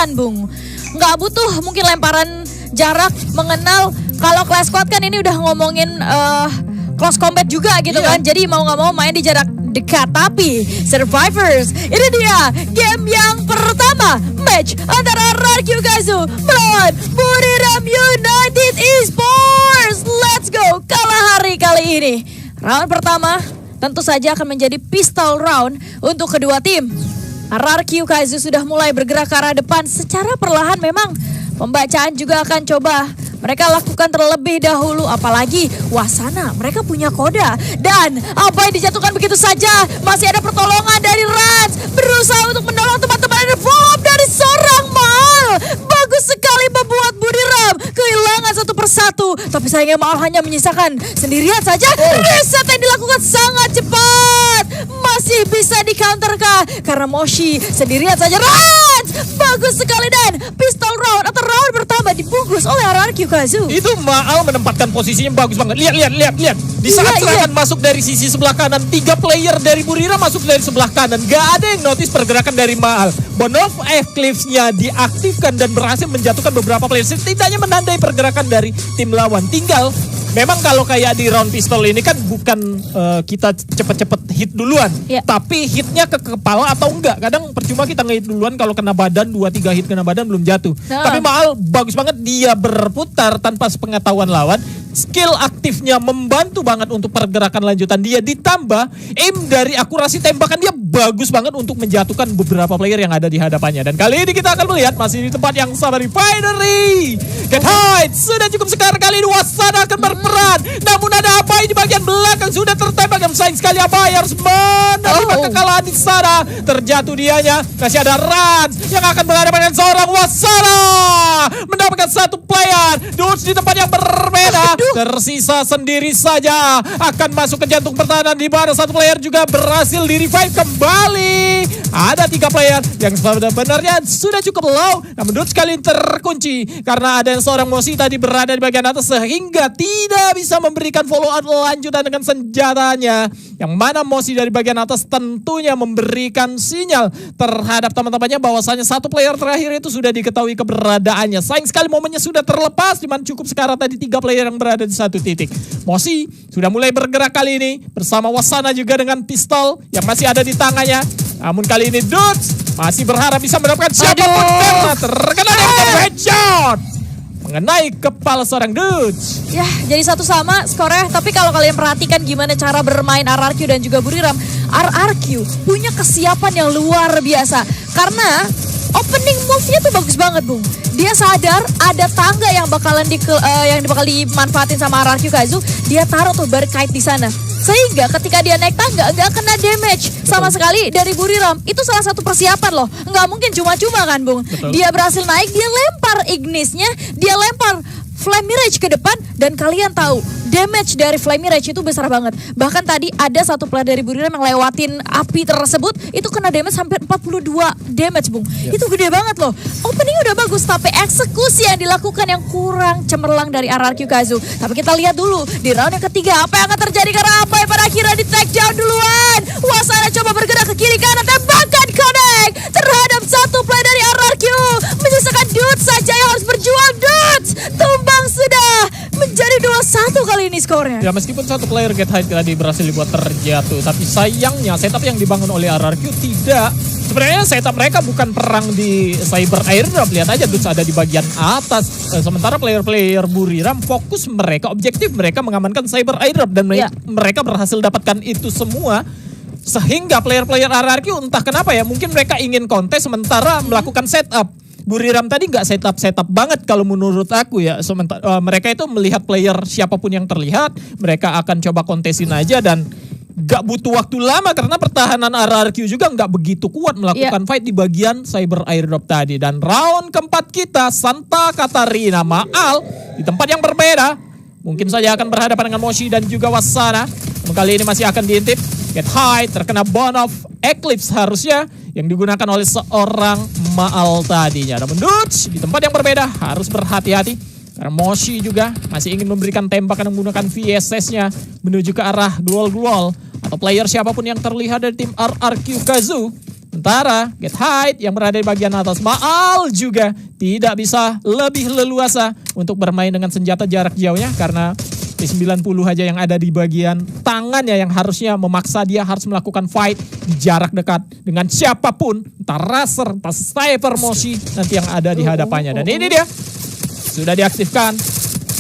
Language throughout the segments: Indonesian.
aman, Bung. Nggak butuh mungkin lemparan jarak mengenal. Kalau Clash Squad kan ini udah ngomongin close combat juga gitu kan. Jadi mau nggak mau main di jarak dekat. Tapi Survivors, ini dia game yang pertama, match antara RRQ Kaizo melawan Buriram United Esports. Let's go, kalah hari kali ini. Round pertama tentu saja akan menjadi pistol round untuk kedua tim. RRQ Kaizo sudah mulai bergerak ke arah depan secara perlahan. Memang pembacaan juga akan coba mereka lakukan terlebih dahulu, apalagi Wasana, mereka punya Koda. Dan apa yang dijatuhkan begitu saja, masih ada pertolongan dari Rans, berusaha untuk menolong teman-teman, ada follow up dari seorang Mal. Bagus sekali membuat Buriram kehilangan satu persatu, tapi sayangnya Mal hanya menyisakan sendirian saja. Reset yang dilakukan sangat cepat, masih bisa di counter kah? Karena Moshi sendirian saja. Rans, bagus sekali, dan pistol round atau round pertama dibungkus oleh RRQ Kaizo. Itu Maal menempatkan posisinya bagus banget. Lihat. Di saat serangan masuk dari sisi sebelah kanan, 3 player dari Buriram masuk dari sebelah kanan. Gak ada yang notice pergerakan dari Maal. Bonov Eclipse-nya diaktifkan dan berhasil menjatuhkan beberapa player. Setidaknya menandai pergerakan dari tim lawan. Tinggal memang kalau kayak di round pistol ini kan bukan kita cepet-cepet hit duluan. Tapi hitnya ke kepala atau enggak. Kadang percuma kita nge-hit duluan kalau kena badan, 2-3 hit kena badan belum jatuh. Tapi Maal bagus banget, dia berputar tanpa sepengetahuan lawan. Skill aktifnya membantu banget untuk pergerakan lanjutan dia. Ditambah aim dari akurasi tembakan dia bagus banget untuk menjatuhkan beberapa player yang ada di hadapannya. Dan kali ini kita akan melihat masih di tempat yang sama di Refinery. Get Height sudah cukup sekarang, kali ini Wasana akan berperan. Namun ada apa di bagian belakang sudah tertembak. Yang sayang sekali Abai harus menerima kekalahan di sana. Terjatuh dianya. Masih ada Rans yang akan berhadapan dengan seorang Wasana. Mendapatkan satu player. Dudes di tempat yang berbeda. Tersisa sendiri saja. Akan masuk ke jantung pertahanan, di mana satu player juga berhasil di revive kembali. Ada 3 player yang sebenarnya sudah cukup low. Namun Dudes kali ini terkunci karena ada seorang Moshi tadi berada di bagian atas sehingga tidak bisa memberikan follow up lanjutan dengan senjatanya. Yang mana Moshi dari bagian atas tentunya memberikan sinyal terhadap teman-temannya bahwasanya satu player terakhir itu sudah diketahui keberadaannya. Sayang sekali momennya sudah terlepas, di mana cukup sekarang tadi 3 player yang berada di satu titik. Moshi sudah mulai bergerak kali ini bersama Wasana juga dengan pistol yang masih ada di tangannya. Namun kali ini Dudes masih berharap bisa mendapatkan siapapun karena terkena dengan headshot mengenai kepala seorang Dudes. Ya, jadi 1 sama skornya. Tapi kalau kalian perhatikan gimana cara bermain RRQ dan juga Buriram, RRQ punya kesiapan yang luar biasa. Karena opening move-nya tuh bagus banget, Bung. Dia sadar ada tangga yang bakal dimanfaatin sama RRQ Kaizo. Dia taruh tuh berkait di sana. Sehingga ketika dia naik tangga nggak kena damage sama sekali dari Buriram. Itu salah satu persiapan loh. Nggak mungkin cuma-cuma kan, Bung. Dia berhasil naik, dia lempar Ignisnya, dia lempar Flame Mirage ke depan, dan kalian tahu damage dari Flame Mirage itu besar banget. Bahkan tadi ada satu player dari Buriram yang lewatin api tersebut, itu kena damage hampir 42 damage, Bung. Itu gede banget loh. Opening udah bagus, tapi eksekusi yang dilakukan yang kurang cemerlang dari RRQ Kaizo. Tapi kita lihat dulu di round yang ketiga apa yang akan terjadi, karena apa yang pada akhirnya di take down duluan. Wasana coba bergerak ke kiri kanan, tembakan connect terhadap satu player dari RRQ. Menyisakan Dudes saja yang harus berjuang. Dudes tumbang sudah menjadi 2-1 kali ini skornya. Ya, meskipun satu player Get Height tadi berhasil dibuat terjatuh, tapi sayangnya setup yang dibangun oleh RRQ tidak. Sebenarnya setup mereka bukan perang di cyber airdrop. Lihat aja Dudes ada di bagian atas. Sementara player-player Buriram fokus mereka, objektif mereka mengamankan cyber airdrop. Dan mereka berhasil dapatkan itu semua. Sehingga player-player RRQ entah kenapa ya, mungkin mereka ingin kontes sementara melakukan setup. Buriram tadi nggak setup banget kalau menurut aku ya. Sementara mereka itu melihat player siapapun yang terlihat, mereka akan coba kontesin aja dan nggak butuh waktu lama karena pertahanan RRQ juga nggak begitu kuat melakukan fight di bagian cyber airdrop tadi. Dan round keempat kita Santa Catarina Maal di tempat yang berbeda. Mungkin saja akan berhadapan dengan Moshi dan juga Wasana. Kali ini masih akan diintip. Get Height terkena Bonov Eclipse harusnya yang digunakan oleh seorang Maal tadinya. Namun Dudes di tempat yang berbeda harus berhati-hati karena Moshi juga masih ingin memberikan tembakan menggunakan VSS-nya menuju ke arah dual atau player siapapun yang terlihat dari tim RRQ Kaizo. Sementara Get High yang berada di bagian atas, Maal juga tidak bisa lebih leluasa untuk bermain dengan senjata jarak jauhnya karena P90 aja yang ada di bagian tangannya yang harusnya memaksa dia harus melakukan fight di jarak dekat dengan siapapun, entah Razer, entah Sniper Moshi nanti yang ada di hadapannya. Dan ini dia sudah diaktifkan.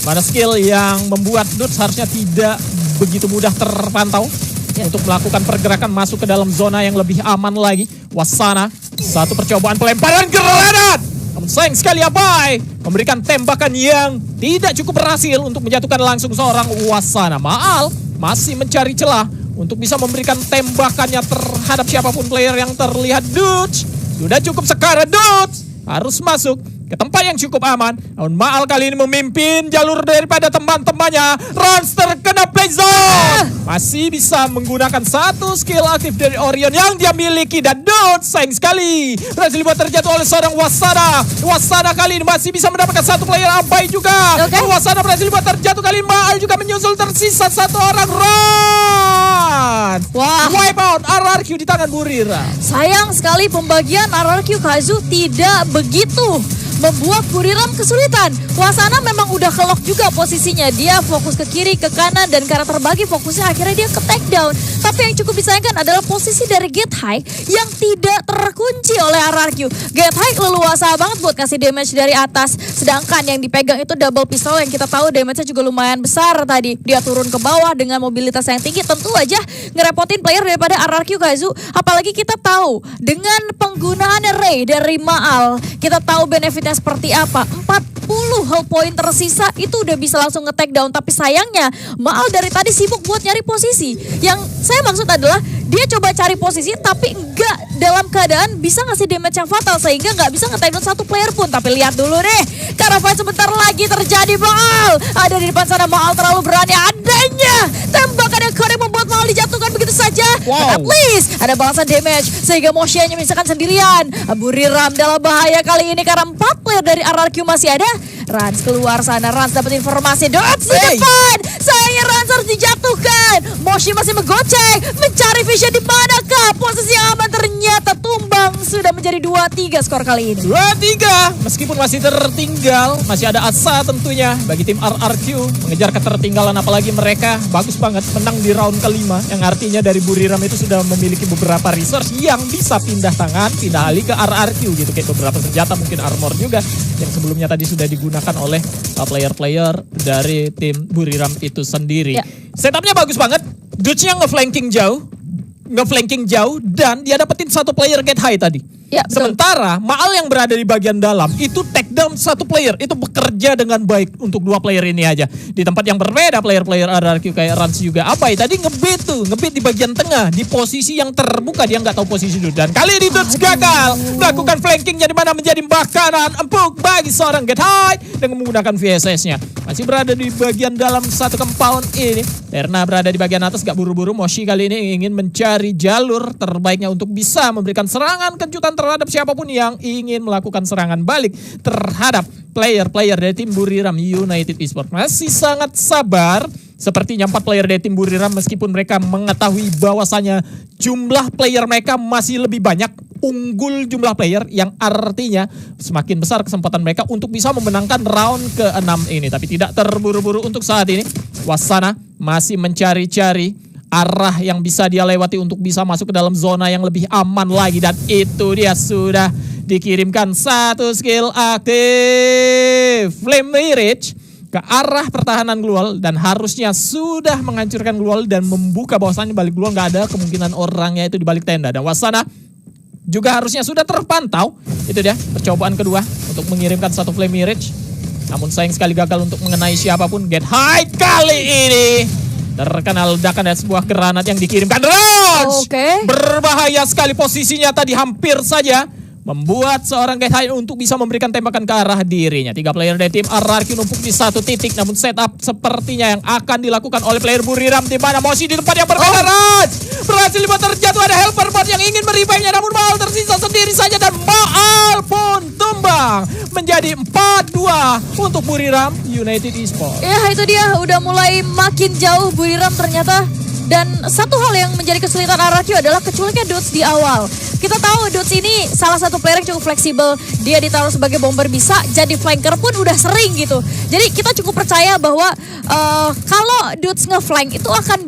Mana skill yang membuat Dudes harusnya tidak begitu mudah terpantau untuk melakukan pergerakan masuk ke dalam zona yang lebih aman lagi. Wasana, satu percobaan pelemparan granat. Namun sayang sekali Abai memberikan tembakan yang tidak cukup berhasil untuk menjatuhkan langsung seorang Wasana. Maal masih mencari celah untuk bisa memberikan tembakannya terhadap siapapun player yang terlihat. Dudes sudah cukup sekarang, Dudes harus masuk ke tempat yang cukup aman. Namun Maal kali ini memimpin jalur daripada teman-temannya. Rans terkena play zone. Masih bisa menggunakan satu skill aktif dari Orion yang dia miliki. Dan Dudes sayang sekali berhasil dibuat terjatuh oleh seorang Wasana. Wasana kali ini masih bisa mendapatkan satu player Abai juga. Wasana berhasil dibuat terjatuh kali ini. Maal juga menyusul, tersisa satu orang. Run. Wah. Wipe out RRQ di tangan Buriram. Sayang sekali pembagian RRQ Kazu tidak begitu membuat Buriram kesulitan. Wasana memang udah kelok juga posisinya. Dia fokus ke kiri, ke kanan, dan karena terbagi fokusnya akhirnya dia ke take down. Tapi yang cukup disayangkan adalah posisi dari Get High yang tidak terkunci oleh RRQ. Get High leluasa banget buat kasih damage dari atas. Sedangkan yang dipegang itu double pistol yang kita tahu damage-nya juga lumayan besar tadi. Dia turun ke bawah dengan mobilitas yang tinggi. Tentu aja ngerepotin player daripada RRQ Kazu. Apalagi kita tahu dengan penggunaan Ray dari Maal, kita tahu benefitnya seperti apa. 40 hull point tersisa itu udah bisa langsung nge-take down. Tapi sayangnya Maal dari tadi sibuk buat nyari posisi. Yang saya maksud adalah dia coba cari posisi tapi enggak dalam keadaan bisa ngasih damage yang fatal sehingga nggak bisa nge-take down satu player pun. Tapi lihat dulu deh, karena fight sebentar lagi terjadi. Maal ada di depan sana. Maal terlalu berani adanya tembakan yang korek membuat Maal dijatuhkan begitu saja. At least ada balasan damage sehingga Moshi hanya menyisakan sendirian. Buriram dalam bahaya kali ini karena 4 player dari RRQ masih ada. Rans keluar sana, Rans dapat informasi. Dots di depan. Sayangnya Rans harus dijatuhkan. Moshi masih menggocek, mencari vision di manakah. Posisi yang aman ternyata tumbang. Sudah menjadi 2-3 skor kali ini. 2-3, meskipun masih tertinggal, masih ada asa tentunya bagi tim RRQ mengejar ketertinggalan, apalagi mereka bagus banget menang di round kelima, yang artinya dari Buriram itu sudah memiliki beberapa resource yang bisa pindah tangan, pindah alih ke RRQ gitu, kayak beberapa senjata, mungkin armor juga yang sebelumnya tadi sudah digunakan oleh player-player dari tim Buriram itu sendiri. Setupnya bagus banget, Dutch-nya nge-flanking jauh dan dia dapetin satu player Get High tadi. Sementara Maal yang berada di bagian dalam itu take down satu player, itu bekerja dengan baik untuk 2 player ini aja. Di tempat yang berbeda player-player RRQ kayak Rans juga Abai tadi ngebit di bagian tengah di posisi yang terbuka, dia nggak tahu posisi dulu. Dan kali ini Dudes gagal melakukan flankingnya di mana menjadi makanan empuk bagi seorang Get High dengan menggunakan VSS-nya. Masih berada di bagian dalam satu compound ini. Karena berada di bagian atas gak buru-buru, Moshi kali ini ingin mencari jalur terbaiknya untuk bisa memberikan serangan kejutan terhadap siapapun yang ingin melakukan serangan balik terhadap player-player dari tim Buriram United Esports. Masih sangat sabar. Sepertinya 4 player dari tim Buriram meskipun mereka mengetahui bahwasannya jumlah player mereka masih lebih banyak, unggul jumlah player, yang artinya semakin besar kesempatan mereka untuk bisa memenangkan round ke-6 ini. Tapi tidak terburu-buru untuk saat ini. Wasana masih mencari-cari arah yang bisa dia lewati untuk bisa masuk ke dalam zona yang lebih aman lagi. Dan itu dia sudah dikirimkan satu skill aktif Flame Mirage ke arah pertahanan Glual dan harusnya sudah menghancurkan Glual dan membuka bahwasannya balik Glual nggak ada kemungkinan orangnya itu di balik tenda. Dan Wasana juga harusnya sudah terpantau. Itu dia percobaan kedua untuk mengirimkan satu Flame Mirage. Namun sayang sekali gagal untuk mengenai siapapun. Get High kali ini terkena ledakan dari sebuah granat yang dikirimkan. Roj! Berbahaya sekali posisinya tadi, hampir saja membuat seorang Get High untuk bisa memberikan tembakan ke arah dirinya. 3 player dari tim RRQ numpuk di satu titik, namun setup sepertinya yang akan dilakukan oleh player Buriram di mana Moshi di tempat yang berbeda. Raj berhasil dibuat terjatuh, ada helper bot yang ingin merevive-nya, namun Maal tersisa sendiri saja dan Maal pun tumbang menjadi 4-2 untuk Buriram United Esports. Ya itu dia, udah mulai makin jauh Buriram ternyata. Dan satu hal yang menjadi kesulitan RRQ adalah keculiknya Dudes di awal. Kita tahu Dudes ini salah satu player yang cukup fleksibel. Dia ditaruh sebagai bomber bisa, jadi flanker pun udah sering gitu. Jadi kita cukup percaya bahwa kalau Dudes nge-flank itu akan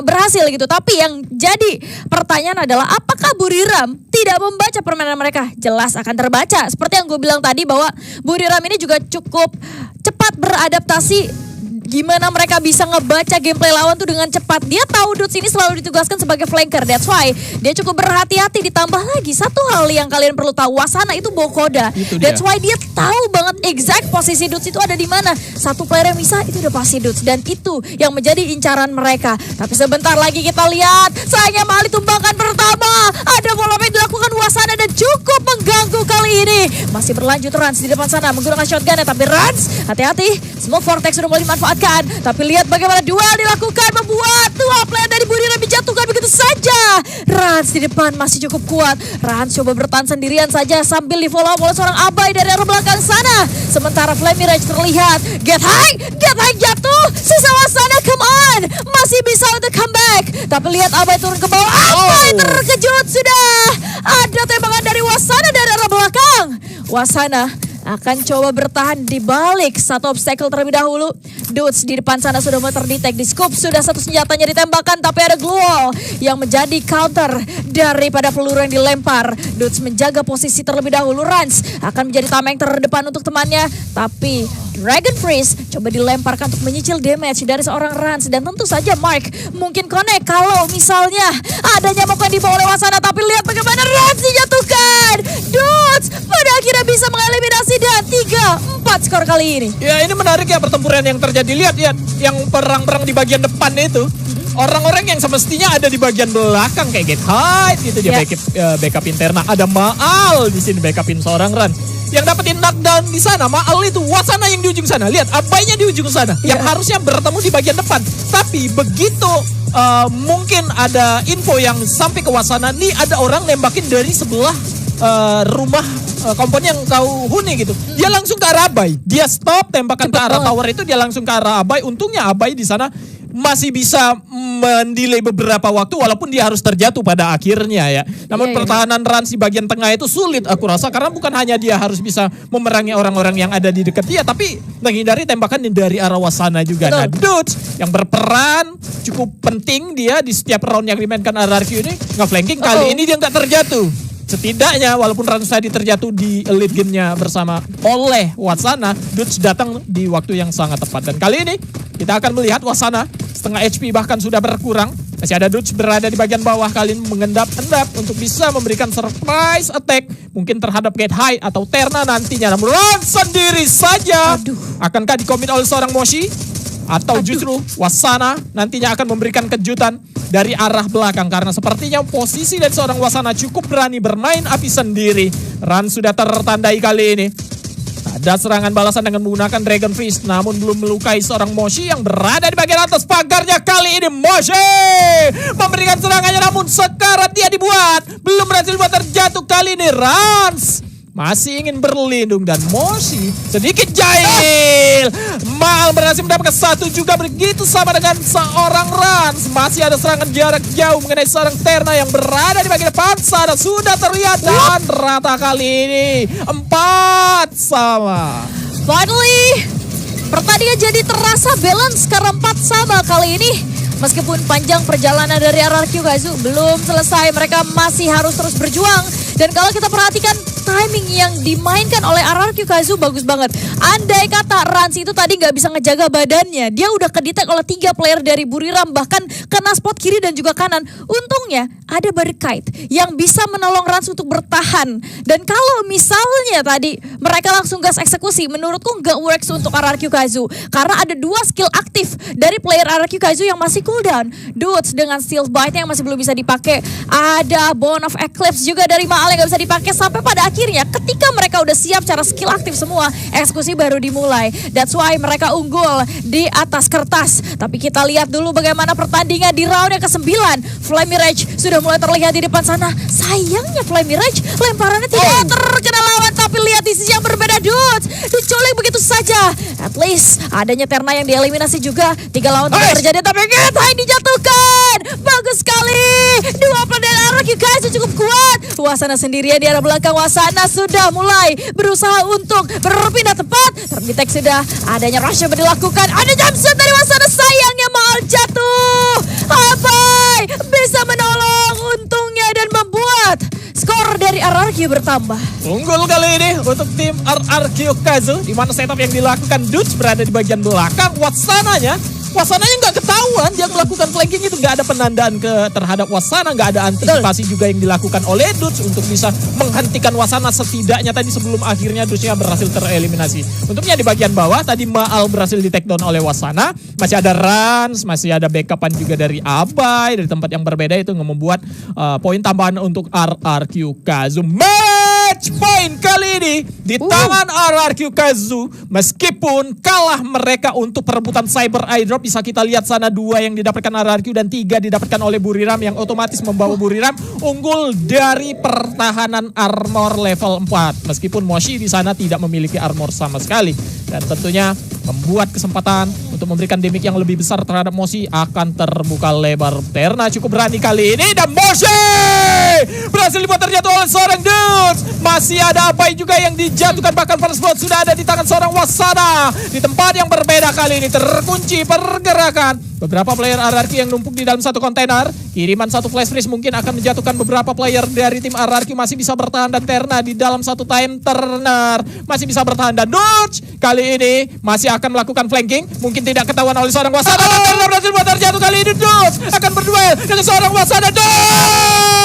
berhasil gitu. Tapi yang jadi pertanyaan adalah apakah Buriram tidak membaca permainan mereka? Jelas akan terbaca. Seperti yang gue bilang tadi bahwa Buriram ini juga cukup cepat beradaptasi. Gimana mereka bisa ngebaca gameplay lawan tuh dengan cepat. Dia tahu Dudes ini selalu ditugaskan sebagai flanker. That's why dia cukup berhati-hati. Ditambah lagi satu hal yang kalian perlu tahu, Wasana itu bawa koda. That's why dia tahu banget exact posisi Dudes itu ada di mana. Satu player yang bisa itu udah pasti Dudes, dan itu yang menjadi incaran mereka. Tapi sebentar lagi kita lihat sayangnya Mali tumbangkan pertama. Ada follow up yang dilakukan Wasana dan cukup mengganggu kali ini. Masih berlanjut Rans di depan sana menggunakan shotgun, tapi Rans hati-hati. Smoke Vortex sudah mulai dimanfaatkan. Tapi lihat bagaimana duel dilakukan, membuat dua player dari Buriram dijatuhkan begitu saja. Rans di depan masih cukup kuat. Rans coba bertahan sendirian saja sambil di follow up oleh seorang Abai dari arah belakang sana. Sementara Flammy Rage terlihat. Get high jatuh. Sisa Wasana, come on, masih bisa untuk comeback. Tapi lihat Abai turun ke bawah. Abai terkejut, sudah ada tembakan dari Wasana dari arah belakang. Wasana akan coba bertahan di balik satu obstacle terlebih dahulu. Dudes di depan sana sudah mulai terdetek. Di scoop sudah satu senjatanya ditembakkan, tapi ada glue wall yang menjadi counter daripada peluru yang dilempar. Dudes menjaga posisi terlebih dahulu. Rans akan menjadi tameng terdepan untuk temannya, tapi Dragon Freeze coba dilemparkan untuk menyicil damage dari seorang Rans. Dan tentu saja Mark mungkin connect kalau misalnya ada nyamuk yang dibawa oleh Wasana. Tapi lihat bagaimana Rans dijatuhkan. Dudes pada akhirnya bisa mengeliminasi dan 3-4 skor kali ini. Ya, ini menarik ya pertempuran yang terjadi. Lihat yang perang-perang di bagian depan itu. Orang-orang yang semestinya ada di bagian belakang kayak Get Hide gitu, dia backup interna. Ada Maal di sini backupin seorang Rans. Yang dapetin knockdown di sana, Maal itu Wasana yang di ujung sana. Lihat, Abainya di ujung sana. Yang harusnya bertemu di bagian depan. Tapi begitu mungkin ada info yang sampai ke Wasana, nih ada orang nembakin dari sebelah rumah komponen yang kau huni gitu. Dia langsung ke arah Abai. Dia stop tembakan ke arah tower itu, dia langsung ke arah Abai. Untungnya Abai di sana masih bisa mendelay beberapa waktu walaupun dia harus terjatuh pada akhirnya ya. Namun pertahanan Rans di bagian tengah itu sulit aku rasa, karena bukan hanya dia harus bisa memerangi orang-orang yang ada di dekat dia, tapi menghindari tembakan dari arah Wasana juga. Nah, Dudes yang berperan cukup penting dia di setiap round yang dimainkan RRQ ini nge-flanking. Kali ini dia nggak terjatuh. Setidaknya walaupun Rans tadi terjatuh di lead game-nya bersama oleh Wasana, Dudes datang di waktu yang sangat tepat. Dan kali ini kita akan melihat Wasana setengah HP bahkan sudah berkurang. Masih ada Dudes berada di bagian bawah kali ini mengendap-endap untuk bisa memberikan surprise attack mungkin terhadap Get High atau Terna nantinya. Namun Rans sendiri saja. Akankah dikomit oleh seorang Moshi? Atau justru Wasana nantinya akan memberikan kejutan dari arah belakang, karena sepertinya posisi dari seorang Wasana cukup berani bermain api sendiri. Rans sudah tertandai kali ini. Ada serangan balasan dengan menggunakan Dragon Freeze, namun belum melukai seorang Moshi yang berada di bagian atas pagarnya. Kali ini Moshi memberikan serangannya, namun sekarat dia dibuat. Belum berhasil buat terjatuh. Kali ini Rans masih ingin berlindung dan Moshi sedikit jahil. Maal berhasil mendapatkan satu juga, begitu sama dengan seorang Rans. Masih ada serangan jarak jauh mengenai seorang Terna yang berada di bagian depan sana. Sudah terlihat dan rata kali ini 4-4. Finally pertandingan jadi terasa balance karena 4-4 kali ini. Meskipun panjang perjalanan dari RRQ Kazu belum selesai, mereka masih harus terus berjuang. Dan kalau kita perhatikan timing yang dimainkan oleh RRQ Kazu bagus banget. Andai kata Rans itu tadi nggak bisa ngejaga badannya, dia udah kedetek oleh 3 player dari Buriram, bahkan kena spot kiri dan juga kanan. Untungnya ada Barricade yang bisa menolong Rans untuk bertahan. Dan kalau misalnya tadi mereka langsung gas eksekusi, menurutku nggak works untuk RRQ Kazu. Karena ada 2 skill aktif dari player RRQ Kazu yang masih cooldown. Dudes dengan Steel Bite yang masih belum bisa dipakai. Ada Bone of Eclipse juga dari Maal yang gak bisa dipakai. Sampai pada akhirnya ketika mereka udah siap cara skill aktif semua, eksekusi baru dimulai. That's why mereka unggul di atas kertas. Tapi kita lihat dulu bagaimana pertandingan di round yang ke-9. Flammy Rage sudah mulai terlihat di depan sana. Sayangnya Flammy Rage lemparannya tidak terkena lawan. Tapi lihat di sisi yang berbeda, Dudes diculik begitu saja. At least adanya Terna yang dieliminasi juga. 3 lawan 3 terjadi tapi Gethai dijatuhkan. Bagus sekali. 2 player Araki guys cukup kuat. Wasana sendirian di arah belakang. Wasana sudah mulai berusaha untuk berpindah tempat. Terdeteksi sudah adanya rush yang dilakukan. Ada jumpsuit dari Wasana, sayangnya Maal jatuh. Abai bisa menolong untungnya dan membuat skor dari RRQ bertambah. Unggul kali ini untuk tim RRQ Kazu, di mana setup yang dilakukan Dutch berada di bagian belakang. Wasananya nggak ketahuan dia melakukan flanking itu, nggak ada penandaan terhadap Wasana, nggak ada antisipasi juga yang dilakukan oleh Dutch untuk bisa menghentikan Wasana setidaknya tadi sebelum akhirnya Dutch-nya berhasil tereliminasi. Untungnya di bagian bawah tadi Maal berhasil di take down oleh Wasana, masih ada Rans, masih ada backupan juga dari Abai dari tempat yang berbeda, itu membuat poin tambahan untuk RRQ Kazu. Match point kali ini di tangan RRQ Kazu, meskipun kalah mereka untuk perebutan Cyber Eye Drop. Bisa kita lihat sana 2 yang didapatkan RRQ dan 3 didapatkan oleh Buriram, yang otomatis membawa Buriram unggul dari pertahanan armor level 4. Meskipun Moshi di sana tidak memiliki armor sama sekali, dan tentunya membuat kesempatan untuk memberikan damage yang lebih besar terhadap Moshi akan terbuka lebar. Terna cukup berani kali ini dan Moshi berhasil dibuat terjatuh oleh seorang Dutch. Masih ada Abai juga yang dijatuhkan, bahkan first blood sudah ada di tangan seorang Wasana. Di tempat yang berbeda kali ini terkunci pergerakan. Beberapa player RRQ yang numpuk di dalam satu kontainer. Kiriman satu flash freeze mungkin akan menjatuhkan beberapa player dari tim RRQ. Masih bisa bertahan dan Terna di dalam satu time turner masih bisa bertahan, dan Dutch kali ini masih akan melakukan flanking. Mungkin tidak ketahuan oleh seorang Wasana. Terna berhasil buat terjatuh kali ini. Dutch akan berduel dengan seorang Wasana. Dutch